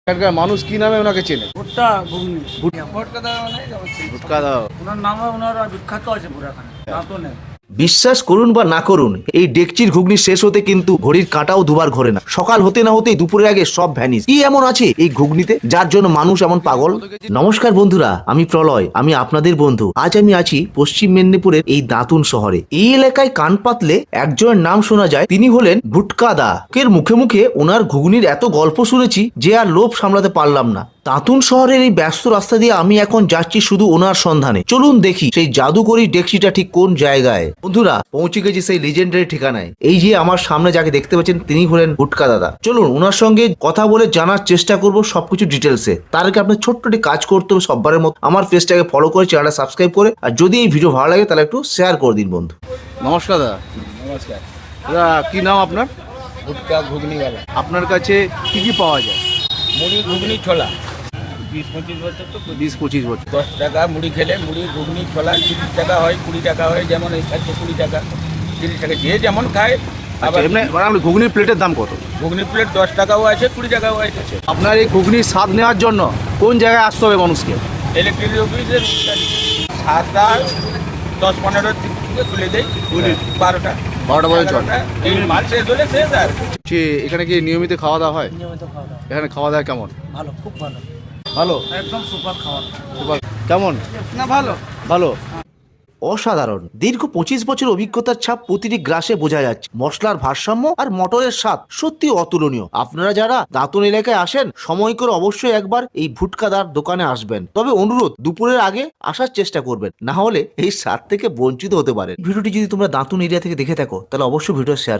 এখানকার মানুষ কি নামে ওনাকে চেনে? ভুট্টা ঘুগনি ভুট্টা ভুটকা দাও। ওনার নামে ওনারা বিখ্যাত আছে পুরাখানে, তা তো নেই। বিশ্বাস করুন বা না করুন, এই ডেকচির ঘুগনি শেষ হতে কিন্তু ঘড়ির কাঁটাও দুবার ঘোরে না। সকাল হতে না হতেই দুপুরের আগে সব ভ্যানিশ। কি এমন আছে এই ঘুগনিতে যার জন্য মানুষ এমন পাগল? নমস্কার বন্ধুরা, আমি প্রলয়, আমি আপনাদের বন্ধু। আজ আমি আছি পশ্চিম মেদিনীপুরের এই দাঁতুন শহরে। এই এলাকায় কান পাতলে একজনের নাম শোনা যায়, তিনি হলেন ভুটকা দা। এর মুখে মুখে ওনার ঘুগনির এত গল্প শুনেছি যে আর লোভ সামলাতে পারলাম না। দাঁতুন শহরের এই ব্যস্ত রাস্তা দিয়ে আমি এখন যাচ্ছি শুধু ওনার সন্ধানে। চলুন দেখি সেই জাদুকরি ডেকচিটা ঠিক কোন জায়গায়। বন্ধুরা, পৌঁছে গেছি সেই লিজেন্ডারি ঠিকানায়। এই যে আমার সামনে যাকে দেখতে পাচ্ছেন, তিনি হলেন ভুটকা দাদা। চলুন ওনার সঙ্গে কথা বলে জানার চেষ্টা করব সবকিছু ডিটেলসে। তার আগে আপনার ছোট্ট একটি কাজ করতে হবে সববারের মতো, আমার পেজটাকে ফলো করে চ্যানেলটা সাবস্ক্রাইব করে, আর যদি এই ভিডিও ভালো লাগে তাহলে একটু শেয়ার করে দিন বন্ধু। নমস্কার দাদা। নমস্কার। দাদা কি নাম আপনার? ভুট্টা ঘুগনিওয়ালা। আপনার কাছে কি কি পাওয়া যায়? মুড়ি ঘুগনি ছোলা 20-25 বছর তো 20-25 বছর। 10 টাকা মুড়ি খেলে মুড়ি ঘুগনি ছোলা 30 টাকা হয়, 20 টাকা হয়, যেমন এই খাচ্ছে 20 টাকা 30 টাকা, যে যেমন খায়। আবার এমনি মানে ঘুগনির প্লেটের দাম কত? ঘুগনি প্লেট 10 টাকাও আছে, 20 টাকাও আছে। আপনার এই ঘুগনির স্বাদ নেওয়ার জন্য কোন জায়গায় আসতে হবে মানুষকে? ইলেকট্রিক অফিসের 7টা 10-15 দিন থেকে খুলে দেয়, 12টা 12টা পর্যন্ত চলে। এই মাল শেষ হলে শেষ। আর যে এখানে কি নিয়মিত খাওয়া দাওয়া হয়? নিয়মিত খাওয়া দাওয়া এখানে খাওয়া দাওয়া কেমন? ভালো, খুব ভালো, ভালো? একদম সুপার খাওয়া। সুপার। কেমন? না ভালো। ভালো। অসাধারণ। দীর্ঘ 25 বছর অভিজ্ঞতার ছাপ প্রতিটি গ্রাসে বোঝা যাচ্ছে। মশলার ভারসাম্য আর মটরের স্বাদ সত্যি অতুলনীয়। আপনারা যারা দাঁতুন এলাকায় আসেন, সময় করে অবশ্যই একবার এই ভুটকাদার দোকানে আসবেন। তবে অনুরোধ, দুপুরের আগে আসার চেষ্টা করবেন, না হলে এই স্বাদ থেকে বঞ্চিত হতে পারেন। ভিডিওটি যদি তোমরা দাঁতুন এরিয়া থেকে দেখে থাকো তাহলে অবশ্যই ভিডিও শেয়ার